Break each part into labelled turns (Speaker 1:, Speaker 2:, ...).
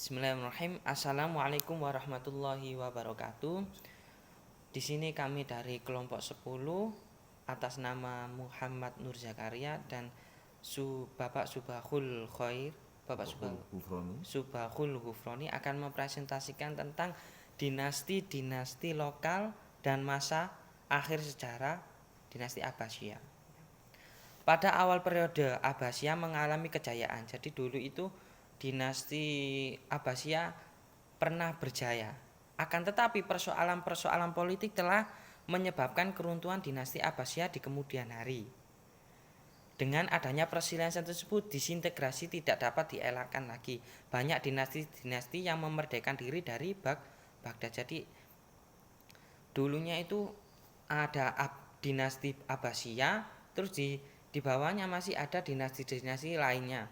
Speaker 1: Bismillahirrahmanirrahim. Assalamualaikum warahmatullahi wabarakatuh. Di sini kami dari kelompok 10 atas nama Muhammad Nur Zakaria dan Bapak Subahul Khair, Subahul Ghufroni akan mempresentasikan tentang dinasti-dinasti lokal dan masa akhir sejarah dinasti Abbasiyah. Pada awal periode Abbasiyah mengalami kejayaan. Jadi dulu itu dinasti Abbasiyah pernah berjaya. Akan tetapi persoalan-persoalan politik telah menyebabkan keruntuhan dinasti Abbasiyah di kemudian hari. Dengan adanya perselisihan tersebut, disintegrasi tidak dapat dielakkan lagi. Banyak dinasti-dinasti yang memerdekakan diri dari Baghdad. Jadi dulunya itu ada dinasti Abbasiyah, terus di bawahnya masih ada dinasti-dinasti lainnya.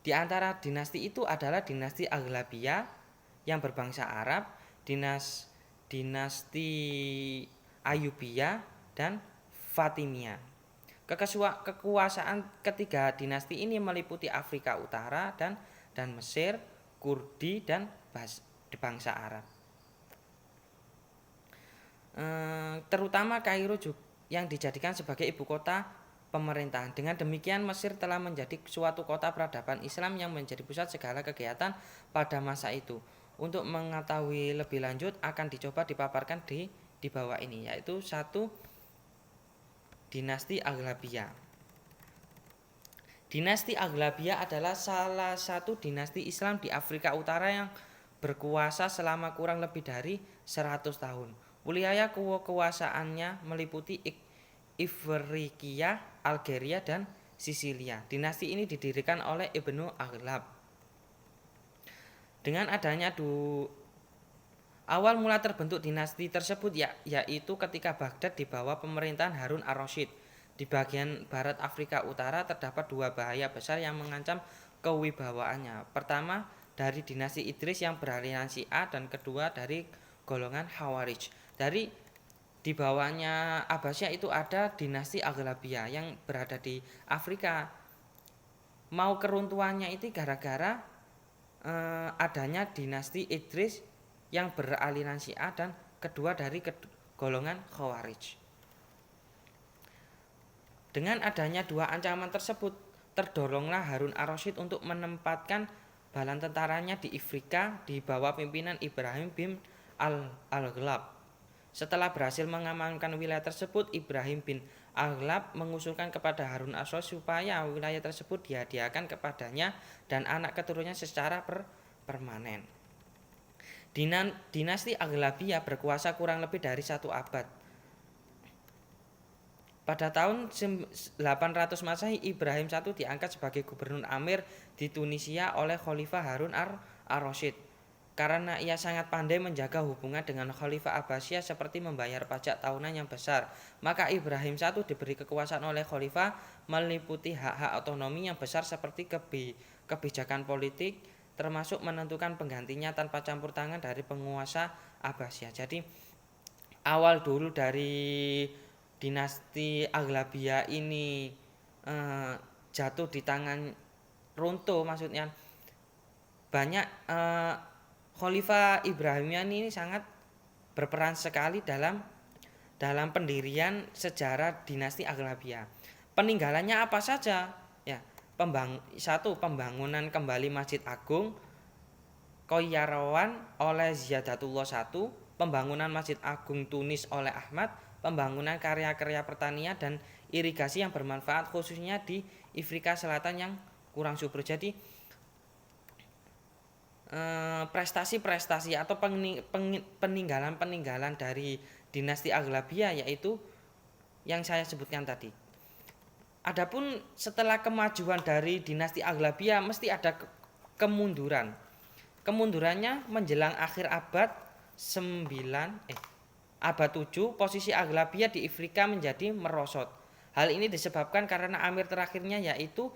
Speaker 1: Di antara dinasti itu adalah dinasti Aghlabiyah yang berbangsa Arab, dinasti Ayyubiyah dan Fatimiyah. Kekuasaan ketiga dinasti ini meliputi Afrika Utara dan Mesir, Kurdi dan bangsa Arab. Terutama Kairo yang dijadikan sebagai ibu kota pemerintahan. Dengan demikian Mesir telah menjadi suatu kota peradaban Islam yang menjadi pusat segala kegiatan pada masa itu. Untuk mengetahui lebih lanjut akan dicoba dipaparkan di bawah ini, yaitu 1. Dinasti Aghlabiyah. Dinasti Aghlabiyah adalah salah satu dinasti Islam di Afrika Utara yang berkuasa selama kurang lebih dari 100 tahun. Wilayah kekuasaannya meliputi Ifriqiya, Algeria dan Sisilia. Dinasti ini didirikan oleh Ibnu Aghlab. Dengan adanya awal mula terbentuk dinasti tersebut yaitu ketika Baghdad di bawah pemerintahan Harun ar-Rasyid. Di bagian barat Afrika Utara terdapat dua bahaya besar yang mengancam kewibawaannya. Pertama, dari dinasti Idris yang beraliran Syiah dan kedua dari golongan Khawarij. Di bawahnya Abbasiyah itu ada dinasti Aghlabiyah yang berada di Afrika. Mau keruntuhannya itu gara-gara adanya dinasti Idris yang beraliran Syiah dan kedua dari golongan Khawarij. Dengan adanya dua ancaman tersebut, terdoronglah Harun ar-Rasyid untuk menempatkan balan tentaranya di Afrika di bawah pimpinan Ibrahim bin al-Aghlab. Setelah berhasil mengamankan wilayah tersebut, Ibrahim bin Aghlab mengusulkan kepada Harun ar-Rasyid supaya wilayah tersebut dihadiahkan kepadanya dan anak keturunannya secara permanen. Dinasti Aghlabiyah berkuasa kurang lebih dari 1 abad. Pada tahun 800 Masehi, Ibrahim I diangkat sebagai gubernur Amir di Tunisia oleh Khalifah Harun ar-Rasyid. Karena ia sangat pandai menjaga hubungan dengan Khalifah Abbasiyah seperti membayar pajak tahunan yang besar, maka Ibrahim I diberi kekuasaan oleh Khalifah meliputi hak-hak otonomi yang besar seperti kebijakan politik, termasuk menentukan penggantinya tanpa campur tangan dari penguasa Abbasiyah. Jadi awal dulu dari dinasti Aghlabiyah ini jatuh di tangan runtuh, maksudnya banyak Khalifah Ibrahimiyah ini sangat berperan sekali dalam pendirian sejarah dinasti Aghlabiyah. Peninggalannya apa saja? Ya, pembangunan kembali Masjid Agung Qairawan oleh Ziyadatullah I, pembangunan Masjid Agung Tunis oleh Ahmad, pembangunan karya-karya pertanian dan irigasi yang bermanfaat khususnya di Afrika Selatan yang kurang subur. Jadi prestasi-prestasi atau peninggalan dari dinasti Aghlabiyah yaitu yang saya sebutkan tadi. Adapun setelah kemajuan dari dinasti Aghlabiyah mesti ada kemunduran. Kemundurannya menjelang akhir abad 7, posisi Aghlabiyah di Afrika menjadi merosot. Hal ini disebabkan karena amir terakhirnya yaitu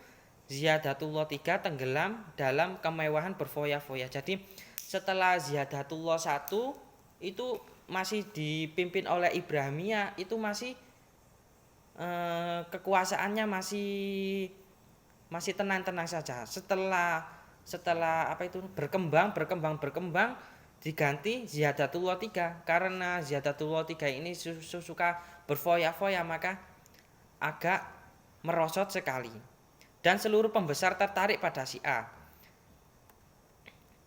Speaker 1: Ziyadatullah III tenggelam dalam kemewahan berfoya-foya. Jadi setelah Ziyadatullah I itu masih dipimpin oleh Ibrahimiyah, itu masih kekuasaannya masih tenang-tenang saja. Setelah setelah berkembang diganti Ziyadatullah 3. Karena Ziyadatullah 3 ini suka berfoya-foya, maka agak merosot sekali. Dan seluruh pembesar tertarik pada Syiah.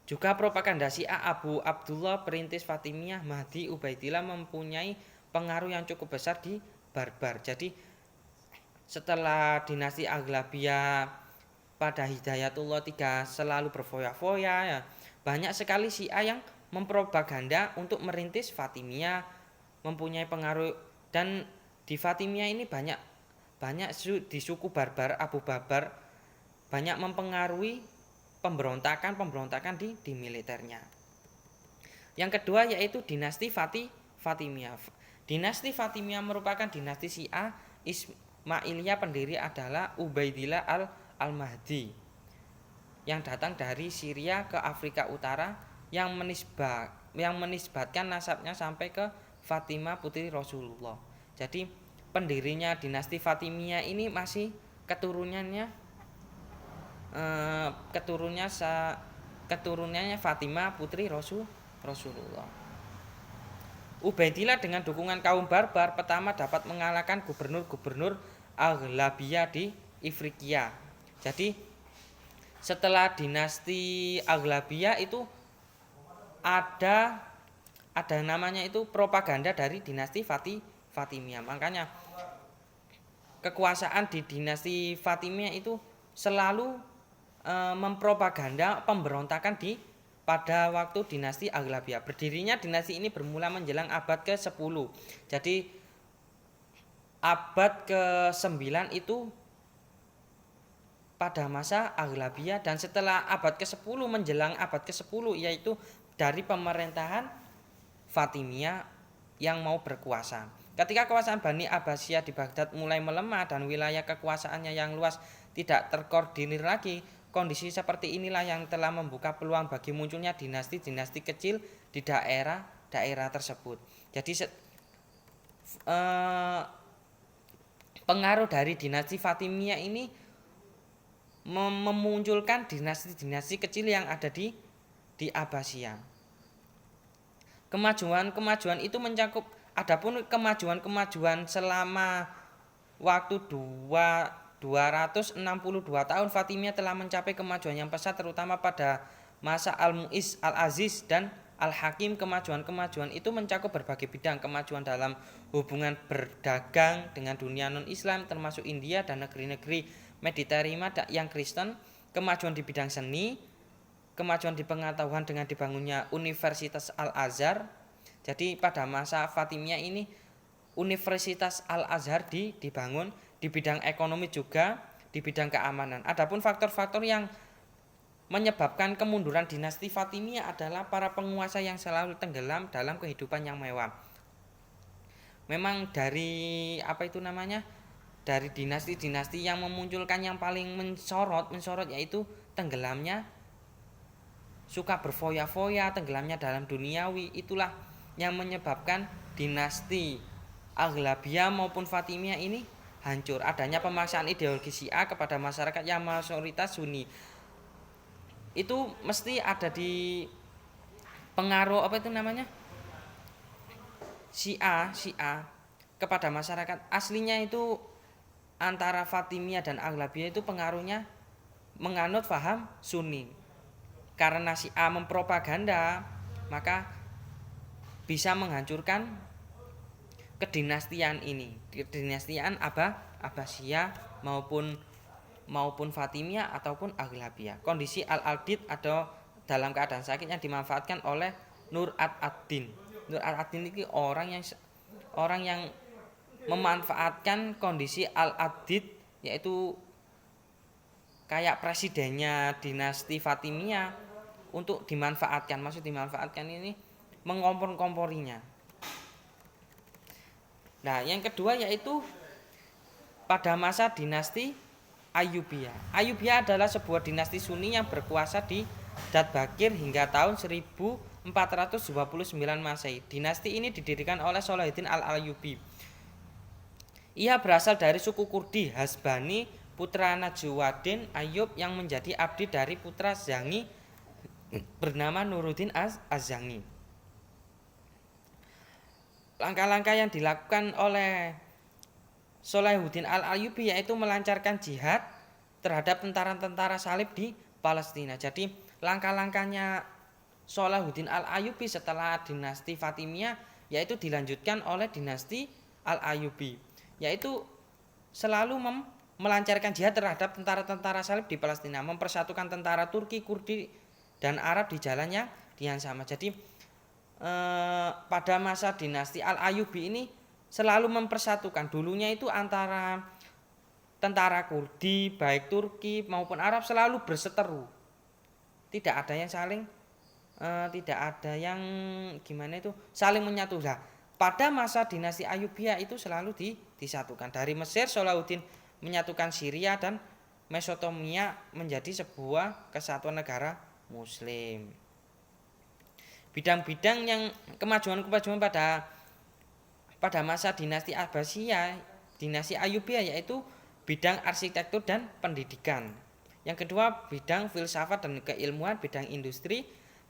Speaker 1: Juga propaganda Syiah Abu Abdullah perintis Fatimiyah Mahdi Ubaidillah mempunyai pengaruh yang cukup besar di Barbar. Jadi setelah dinasti Aghlabiyah pada Hidayatullah 3 selalu berfoya-foya ya, banyak sekali Syiah yang mempropaganda untuk merintis Fatimiyah, mempunyai pengaruh. Dan di Fatimiyah ini banyak di suku Barbar, Abu Barbar banyak mempengaruhi pemberontakan di militernya. Yang kedua yaitu dinasti Fatimiyah. Dinasti Fatimiyah merupakan dinasti Syiah Ismailiyah, pendiri adalah Ubaidillah al-Mahdi yang datang dari Syria ke Afrika Utara, yang menisbatkan nasabnya sampai ke Fatimah putri Rasulullah. Jadi pendirinya dinasti Fatimiyah ini masih keturunannya Fatimah putri Rasulullah. Ubaidillah dengan dukungan kaum Barbar pertama dapat mengalahkan gubernur-gubernur Aghlabiyah di Ifriqiya. Jadi setelah dinasti Aghlabiyah itu ada namanya itu propaganda dari dinasti Fatimiyah. Makanya kekuasaan di dinasti Fatimiyah itu selalu mempropaganda pemberontakan pada waktu dinasti Aghlabiyah. Berdirinya dinasti ini bermula menjelang abad ke-10. Jadi abad ke-9 itu pada masa Aghlabiyah, dan setelah abad ke-10 menjelang abad ke-10 yaitu dari pemerintahan Fatimiyah yang mau berkuasa. Ketika kekuasaan Bani Abbasiyah di Baghdad mulai melemah dan wilayah kekuasaannya yang luas tidak terkoordinir lagi, kondisi seperti inilah yang telah membuka peluang bagi munculnya dinasti-dinasti kecil di daerah tersebut. Jadi pengaruh dari dinasti Fatimiyah ini memunculkan dinasti-dinasti kecil yang ada di Abbasiyah. Kemajuan itu mencakup, adapun kemajuan selama waktu 262 tahun Fatimiyah telah mencapai kemajuan yang pesat, terutama pada masa Al-Mu'izz, Al-Aziz dan Al-Hakim. Kemajuan itu mencakup berbagai bidang, kemajuan dalam hubungan berdagang dengan dunia non-Islam termasuk India dan negeri-negeri Mediterania yang Kristen, kemajuan di bidang seni, kemajuan di pengetahuan dengan dibangunnya Universitas Al-Azhar. Jadi pada masa Fatimiyah ini Universitas Al-Azhar dibangun, di bidang ekonomi juga, di bidang keamanan. Adapun faktor-faktor yang menyebabkan kemunduran dinasti Fatimiyah adalah para penguasa yang selalu tenggelam dalam kehidupan yang mewah. Memang dari dari dinasti-dinasti yang memunculkan yang paling mensorot yaitu tenggelamnya, suka berfoya-foya, tenggelamnya dalam duniawi. Itulah yang menyebabkan dinasti Aghlabiyah maupun Fatimiyah ini hancur. Adanya pemaksaan ideologi Syiah kepada masyarakat yang mayoritas Sunni. Itu mesti ada di pengaruh Syiah kepada masyarakat. Aslinya itu antara Fatimiyah dan Aghlabiyah itu pengaruhnya menganut faham Sunni. Karena Syiah mempropaganda, maka bisa menghancurkan kedinastian ini, kedinastian Abbasiyah maupun Fatimiyah ataupun Aghlabiyah. Kondisi Al-Aldid atau dalam keadaan sakit yang dimanfaatkan oleh Nur ad-Din. Nur ad-Din ini orang yang memanfaatkan kondisi Al-Aldid, yaitu kayak presidennya dinasti Fatimiyah, untuk dimanfaatkan. Maksud dimanfaatkan ini mengompor-komporinya. Nah, yang kedua yaitu pada masa dinasti Ayyubiyah. Ayyubiyah adalah sebuah dinasti Sunni yang berkuasa di Dadbakir hingga tahun 1429 Masehi. Dinasti ini didirikan oleh Salahuddin Al-Ayyubi. Ia berasal dari suku Kurdi Hasbani putra Najwaddin Ayyub yang menjadi abdi dari putra Zangi bernama Nuruddin Az-Zangi. Langkah-langkah yang dilakukan oleh Salahuddin Al-Ayyubi yaitu melancarkan jihad terhadap tentara-tentara salib di Palestina. Jadi langkah-langkahnya Salahuddin Al-Ayyubi setelah dinasti Fatimiyah yaitu dilanjutkan oleh dinasti Al-Ayyubi, yaitu selalu melancarkan jihad terhadap tentara-tentara salib di Palestina, mempersatukan tentara Turki, Kurdi, dan Arab di jalannya yang sama. Jadi pada masa dinasti Al-Ayyubi ini selalu mempersatukan, dulunya itu antara tentara Kurdi baik Turki maupun Arab selalu berseteru, tidak ada yang saling tidak ada yang gimana itu saling menyatu. Nah, pada masa dinasti Ayyubiyah itu selalu disatukan. Dari Mesir Salahuddin menyatukan Syria dan Mesopotamia menjadi sebuah kesatuan negara Muslim. Bidang-bidang yang kemajuan-kemajuan pada masa dinasti Abbasiyah, dinasti Ayyubiyah yaitu bidang arsitektur dan pendidikan. Yang kedua bidang filsafat dan keilmuan, bidang industri,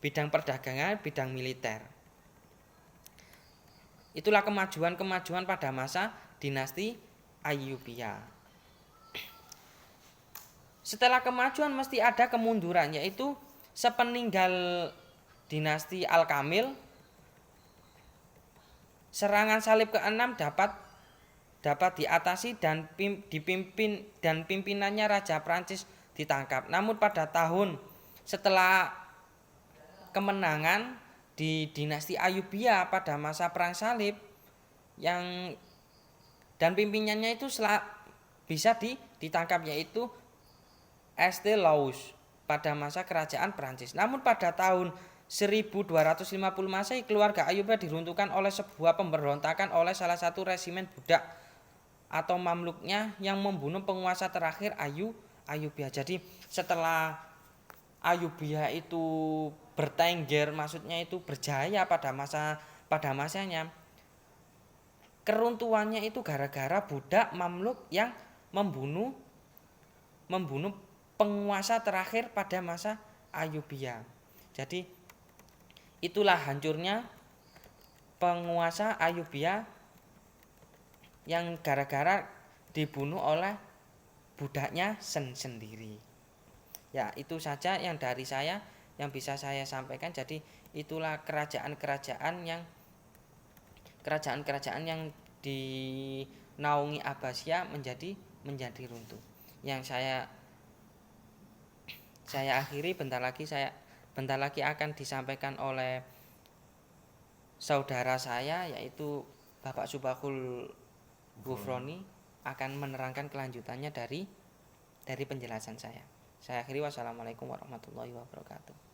Speaker 1: bidang perdagangan, bidang militer. Itulah kemajuan-kemajuan pada masa dinasti Ayyubiyah. Setelah kemajuan mesti ada kemunduran, yaitu sepeninggal dinasti Al-Kamil, serangan salib ke-6 dapat diatasi dan pimpinannya Raja Prancis ditangkap. Namun pada tahun setelah kemenangan di dinasti Ayyubiyah pada masa perang salib dan pimpinannya itu bisa ditangkap, yaitu Estée-Laus pada masa kerajaan Prancis. Namun pada tahun 1250 Masehi keluarga Ayyubiyah diruntuhkan oleh sebuah pemberontakan oleh salah satu resimen budak atau mamluknya yang membunuh penguasa terakhir Ayyubiyah. Jadi setelah Ayyubiyah itu bertengger, maksudnya itu berjaya pada masanya, keruntuhannya itu gara-gara budak mamluk yang membunuh penguasa terakhir pada masa Ayyubiyah. Jadi itulah hancurnya penguasa Ayyubiyah yang gara-gara dibunuh oleh budaknya sendiri. Ya, itu saja yang dari saya yang bisa saya sampaikan. Jadi itulah kerajaan-kerajaan yang dinaungi Abbasiyah menjadi runtuh. Yang saya akhiri, bentar lagi akan disampaikan oleh saudara saya yaitu Bapak Subakul Ghufroni akan menerangkan kelanjutannya dari penjelasan saya. Saya akhiri, wassalamualaikum warahmatullahi wabarakatuh.